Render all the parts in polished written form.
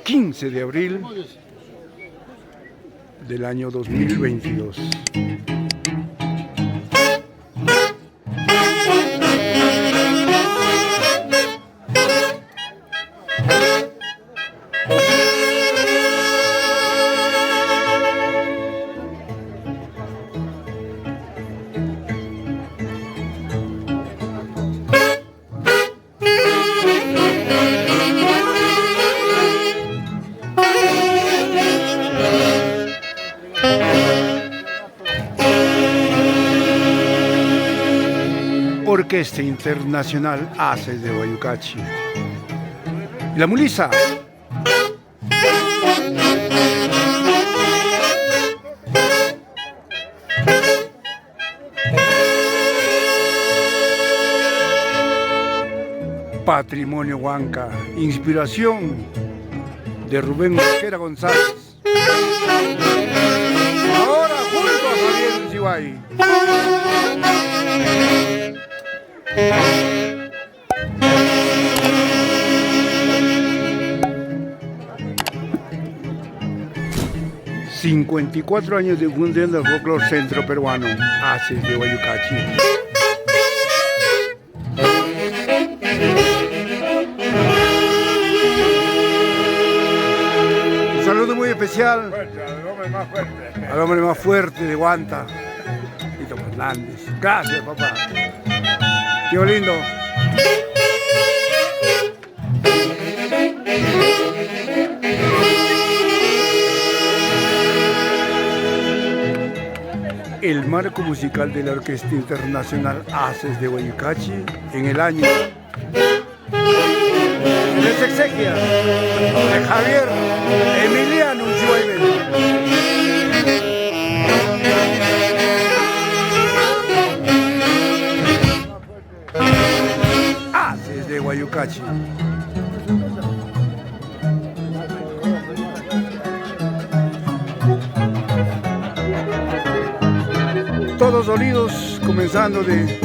15 de abril del año 2022. Orquesta Internacional Haces de Guayucachi. Y la Mulisa. Patrimonio Huanca, inspiración de Rubén Mosquera González. Ahora junto a Javier Zibay. 54 años de fundación del folclore centro peruano, Haces de Guayucachi. Un saludo muy especial al hombre más fuerte de Guanta, Tito Fernández. Gracias, papá. Tío lindo. El marco musical de la Orquesta Internacional Haces de Guayucachi en el año de exequia de Javier Emiliano Zibay. Haces de Guayucachi. Todos sonidos, comenzando de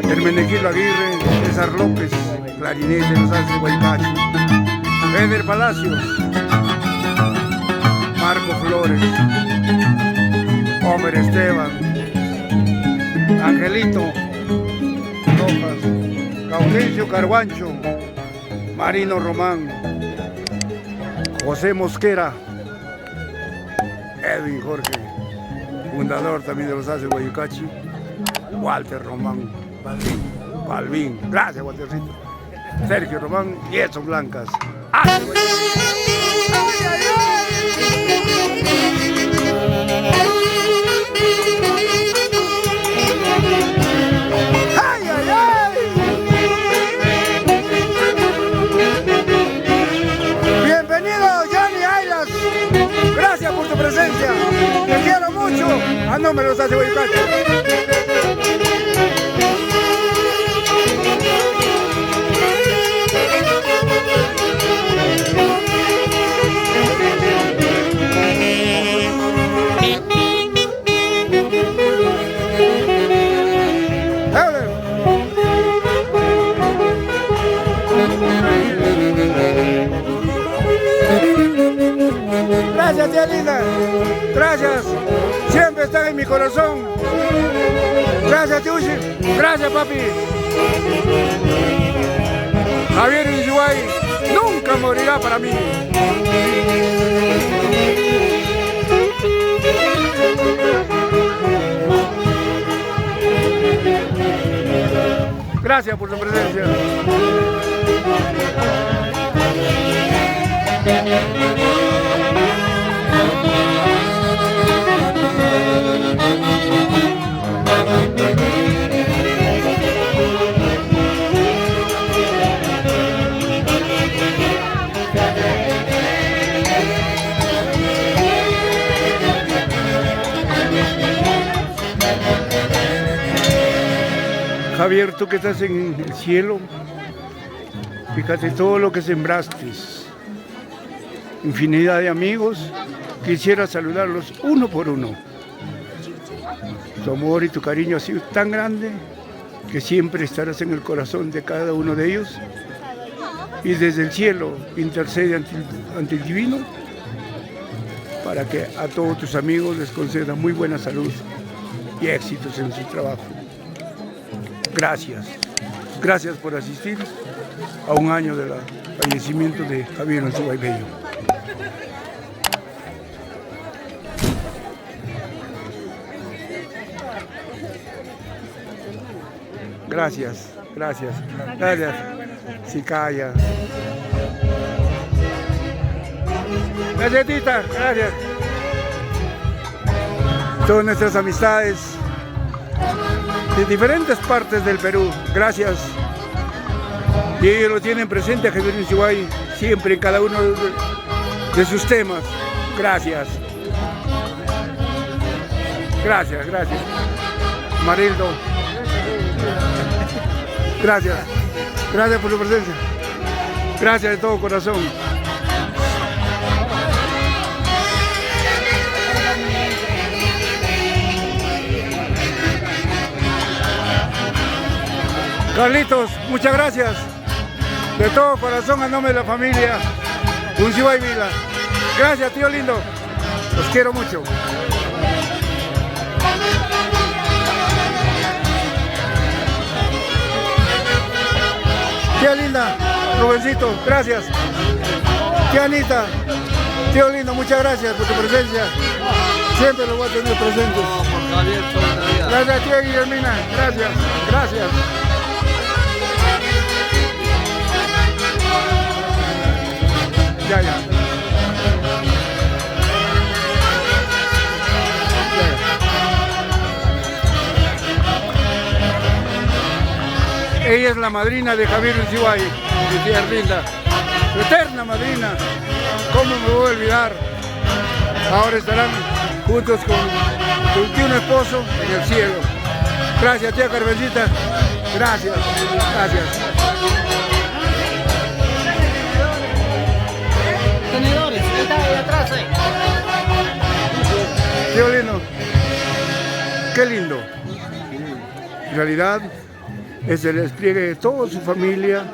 Hermenegildo Aguirre, César López, clarinete de los Haces de Guayucachi, Eder Palacios, Marco Flores, Homer Esteban, Angelito Rojas, Gaudencio Carguancho, Marino Román, José Mosquera, Edwin Jorge, fundador también de los Haces de Guayucachi, Walter Román, Balvin, gracias Waltercito, Sergio Román y Edson Blancas. Bienvenido Johnny Aylas, gracias por tu presencia, te quiero mucho, a nombre de los Haces de Guayucachi. Gracias, tía linda. Gracias. Siempre están en mi corazón. Gracias, Tiushi. Gracias, papi. Javier Zibay nunca morirá para mí. Gracias por su presencia. Javier, tú que estás en el cielo, fíjate todo lo que sembraste, infinidad de amigos, quisiera saludarlos uno por uno. Tu amor y tu cariño ha sido tan grande que siempre estarás en el corazón de cada uno de ellos y desde el cielo intercede ante el divino para que a todos tus amigos les conceda muy buena salud y éxitos en su trabajo. Gracias. Gracias por asistir a un año del fallecimiento de Javier Monsiváis Bello. Gracias, gracias, gracias. Si calla. Gracias, Tita, gracias. Todas nuestras amistades de diferentes partes del Perú, gracias. Y ellos lo tienen presente a Javier Monsiváis siempre en cada uno de sus temas. Gracias. Gracias, gracias. Marildo. Gracias. Gracias por su presencia. Gracias de todo corazón. Carlitos, muchas gracias. De todo corazón, a nombre de la familia Monsiváis Vila. Gracias, tío lindo. Los quiero mucho. Tía linda, Rubencito, gracias. Tía Anita, tío lindo, muchas gracias por tu presencia. Siempre lo voy a tener presente. Gracias, tía Guillermina, gracias, gracias. Ya. Ella es la madrina de Javier Monsiváis, mi tía Erlinda, su eterna madrina. ¿Cómo me voy a olvidar? Ahora estarán juntos con su último esposo en el cielo. Gracias, tía Carmencita. Gracias, gracias. Tenedores, está ahí atrás. Tío lindo, qué lindo. En realidad es el despliegue de toda su familia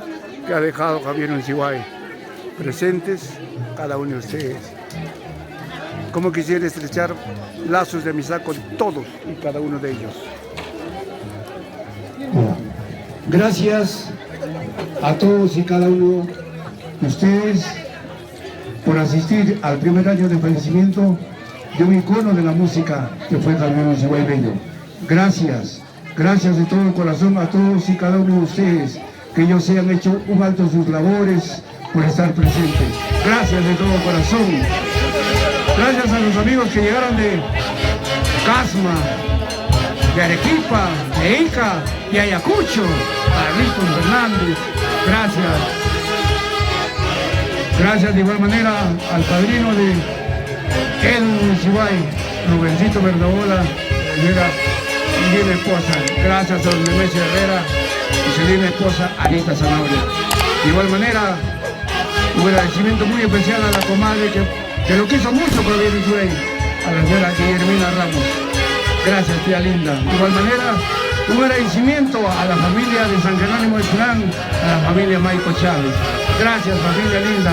que ha dejado Javier Monsiváis, presentes cada uno de ustedes. Como quisiera estrechar lazos de amistad con todos y cada uno de ellos. Gracias a todos y cada uno de ustedes por asistir al primer año de fallecimiento de un icono de la música que fue Javier Monsiváis Bello. Gracias. Gracias de todo corazón a todos y cada uno de ustedes, que ellos se han hecho un alto en sus labores por estar presentes. Gracias de todo corazón. Gracias a los amigos que llegaron de Casma, de Arequipa, de Ica, de Ayacucho, a Rico Fernández. Gracias. Gracias de igual manera al padrino de Edwin Monsiváis, Rubencito Verdabola, y linda esposa. Gracias a don Nemesio Herrera y su linda esposa Anita Zanabria. De igual manera, un agradecimiento muy especial a la comadre que lo quiso mucho por Javier Monsiváis, a la señora Guillermina Ramos. Gracias, tía linda. De igual manera, un agradecimiento a la familia de San Jerónimo de Surán, a la familia Maico Chávez. Gracias, familia linda.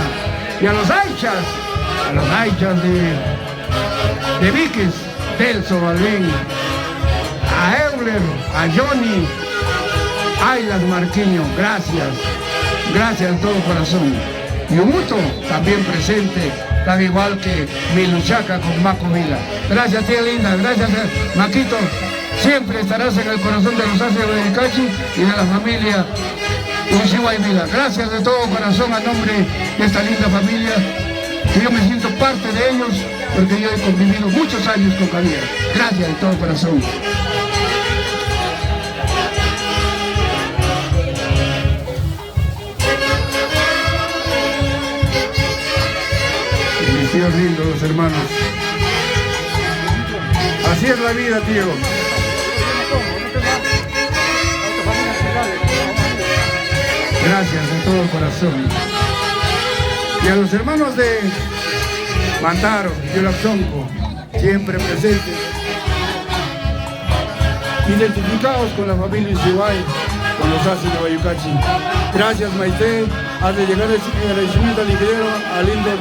Y a los Aichas de Víquez, Telso, Balbín, a Euler, a Johnny, Aylas Marquiño, gracias. Gracias de todo corazón. Y Umuto también presente, tan igual que Miluchaca con Maco Vila. Gracias, tía linda, gracias, Maquito. Siempre estarás en el corazón de los Aces de Cachi y de la familia Monsiváis Vila. Gracias de todo corazón a nombre de esta linda familia, que yo me siento parte de ellos, porque yo he convivido muchos años con Javier. Gracias de todo corazón. Mis tíos lindos, los hermanos. Así es la vida, tío. Gracias de todo corazón. Y a los hermanos de Mantaro, de Olaxonco, siempre presentes, identificados con la familia Monsiváis, con los Aces de Bayucachi. Gracias, Maite. haz de llegar el agradecimiento al ingeniero, a Lindor,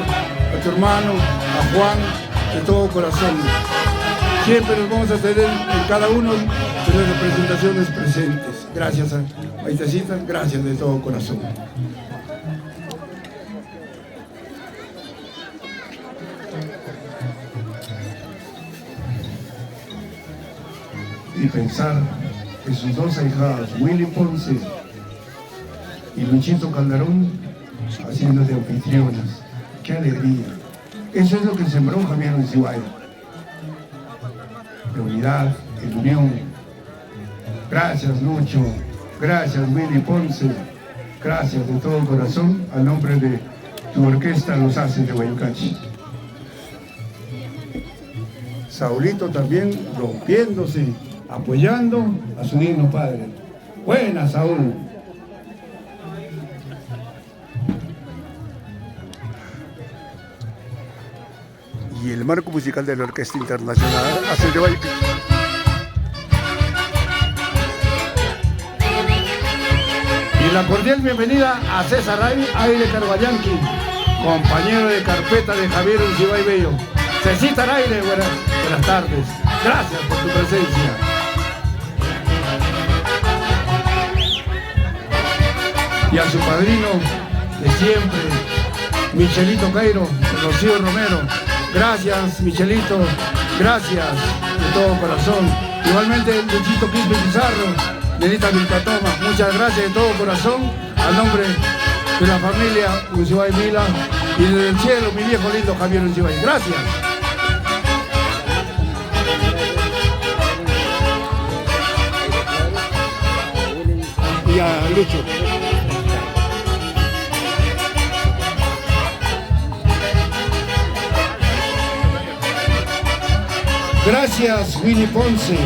a tu hermano, a Juan, de todo corazón. Siempre nos vamos a tener en cada uno de las representaciones presentes. Gracias a Maitecita, gracias de todo corazón. Y pensar que sus dos ahijadas, Willy Ponce y Luchito Calderón, haciendo de anfitrionas. ¡Qué alegría! Eso es lo que sembró Javier Monsiváis. De unidad, de unión. Gracias, Lucho. Gracias, Willy Ponce. Gracias de todo corazón a nombre de tu orquesta Los Haces de Guayucachi. Saulito también rompiéndose, apoyando a su digno padre. Buena, Saúl. Y el marco musical de la Orquesta Internacional Haces de Guayucachi. Y la cordial bienvenida a César Aire Carvallanqui, compañero de carpeta de Javier Monsiváis Bello. César Aire, buenas tardes. Gracias por tu presencia. Y a su padrino de siempre, Michelito Cairo, Rocío Romero. Gracias, Michelito. Gracias de todo corazón. Igualmente, Luchito Quispe Pizarro, Nenita Vilcatoma, muchas gracias de todo corazón al nombre de la familia Monsiváis Mila y desde el cielo mi viejo lindo Javier Monsiváis. Gracias. Y a Lucho. Gracias, Willy Ponce,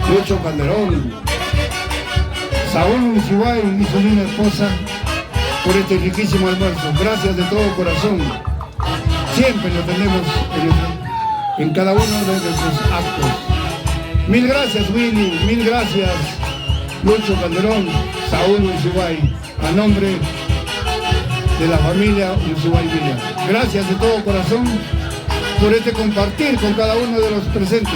Lucho Calderón, Saúl Monsiváis y su linda esposa por este riquísimo almuerzo. Gracias de todo corazón. Siempre lo tenemos en cada uno de nuestros actos. Mil gracias, Willy, mil gracias, Lucho Calderón, Saúl Monsiváis, a nombre de la familia Monsiváis Villa. Gracias de todo corazón por este compartir con cada uno de los presentes.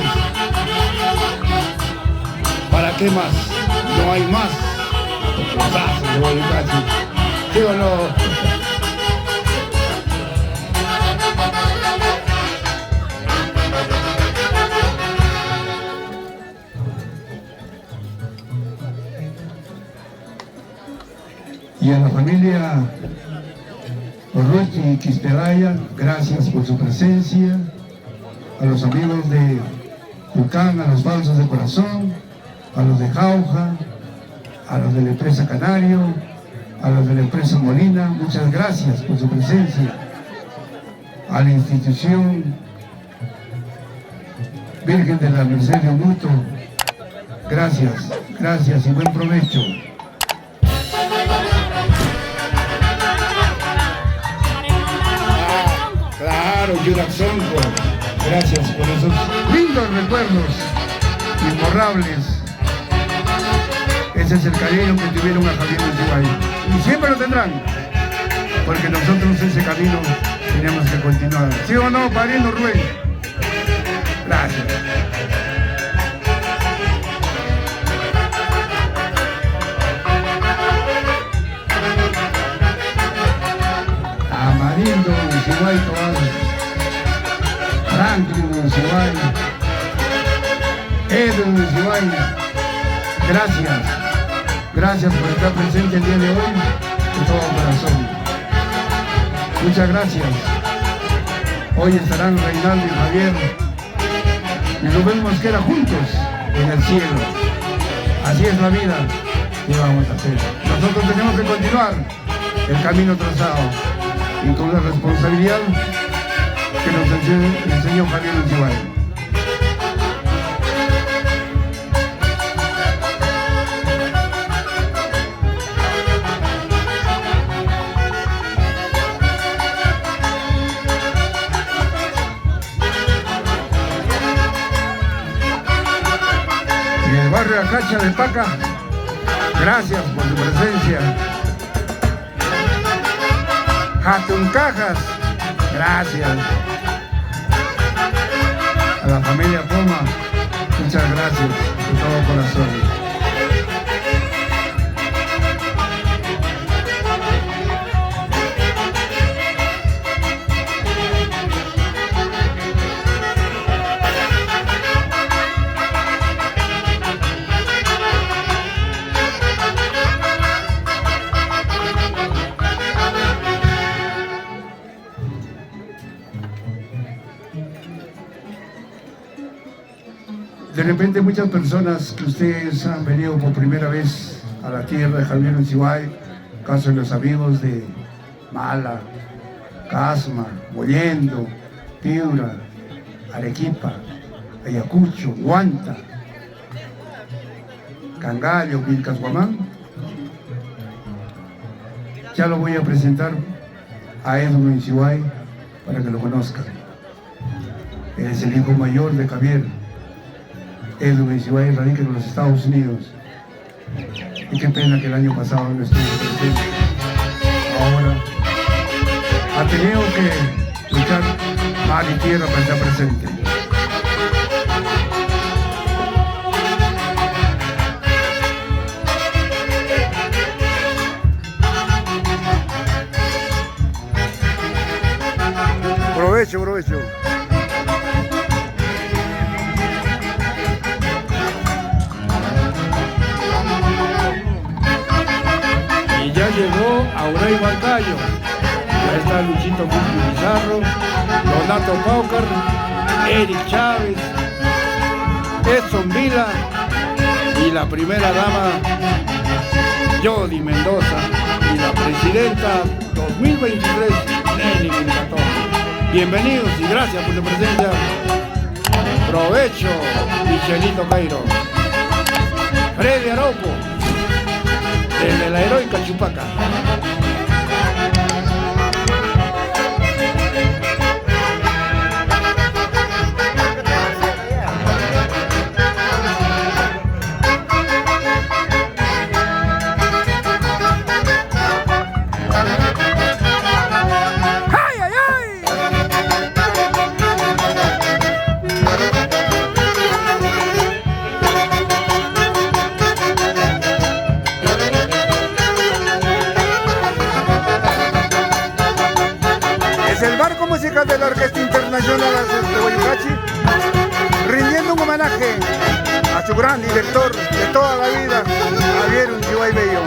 ¿Para qué más? No hay más. Los Haces de Guayucachi. ¿Sí o no? Y a la familia Orrochi y Quisperaya, gracias por su presencia. A los amigos de Jucán, a los Balsas de Corazón, a los de Jauja, a los de la empresa Canario, a los de la empresa Molina, muchas gracias por su presencia. A la institución Virgen de la Merced de Omuto, gracias, gracias y buen provecho. Claro, Yuraxonco, gracias por esos lindos recuerdos imborrables. Ese es el cariño que tuvieron a Javier Monsiváis. Y siempre lo tendrán, porque nosotros ese camino tenemos que continuar. ¿Sí o no, padrino Rubén? Gracias. Amarindo Monsiváis Tobar, Franklin Monsiváis, Edwin Monsiváis, gracias. Gracias por estar presente el día de hoy de todo corazón. Muchas gracias. Hoy estarán Reinaldo y Javier y Rubén Mosquera juntos en el cielo. Así es la vida. ¿Qué vamos a hacer? Nosotros tenemos que continuar el camino trazado y con la responsabilidad que nos enseñó Javier Monsiváis. Barrio Acacha de Paca, gracias por su presencia. Hatun Cajas, gracias. A la familia Poma, muchas gracias de todo corazón. De repente muchas personas que ustedes han venido por primera vez a la tierra de Javier Uncibay, caso de los amigos de Mala, Casma, Mollendo, Piura, Arequipa, Ayacucho, Huanta, Cangallo, Vilcashuamán, ya lo voy a presentar a Edwin Uncibay para que lo conozcan. Él es el hijo mayor de Javier. Edwin Uncibay radica en los Estados Unidos. Y qué pena que el año pasado no estuvo presente. Ahora ha tenido que luchar mar y tierra para estar presente. Provecho, provecho. Ya llegó Aurey Balcayo, ya está Luchito Pizarro, Donato Paucar, Eric Chávez, Edson Vila y la primera dama Jody Mendoza y la presidenta 2023 Nelly Vilcatón. Bienvenidos y gracias por su presencia. Provecho, Michelito Cairo, Freddy Arauco, desde la heroica Chupaca. ¡Ay, ay, ay! Es el barco musical de la Orquesta Internacional de Guayucachi, rindiendo un homenaje a su gran director de toda la vida, Javier Uncibay Bello.